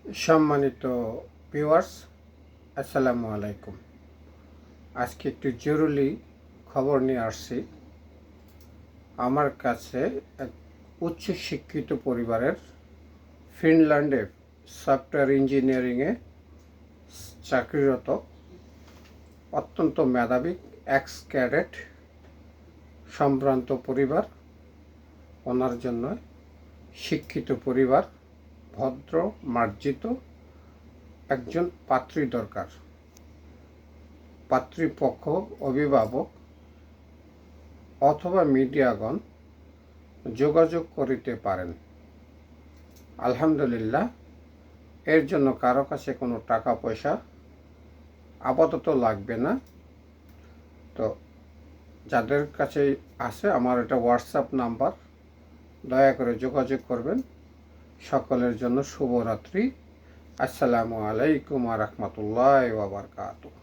সম্মানিত ভিউয়ার্স, আসসালামু আলাইকুম। আজকে একটু জরুরি খবর নিয়ে আসছি। আমার কাছে এক উচ্চ শিক্ষিত পরিবারের ফিনল্যান্ডে সফটওয়্যার ইঞ্জিনিয়ারিংয়ে চাকরিরত অত্যন্ত মেধাবী এক্স ক্যাডেট সম্ভ্রান্ত পরিবার, ওনার জন্য শিক্ষিত পরিবার, ভদ্র মার্জিত একজন পাত্রী দরকার। পাত্রীপক্ষ, অভিভাবক অথবা মিডিয়াগণ যোগাযোগ করিতে পারেন। আলহামদুলিল্লাহ, এর জন্য কারো কাছে কোনো টাকা পয়সা আপাতত লাগবে না। তো যাদের কাছে আছে, আমার এটা হোয়াটসঅ্যাপ নাম্বার, দয়া করে যোগাযোগ করবেন। সকলের জন্য শুভরাত্রি। আসসালামু আলাইকুম ওয়া রাহমাতুল্লাহি ওয়া বারাকাতুহু।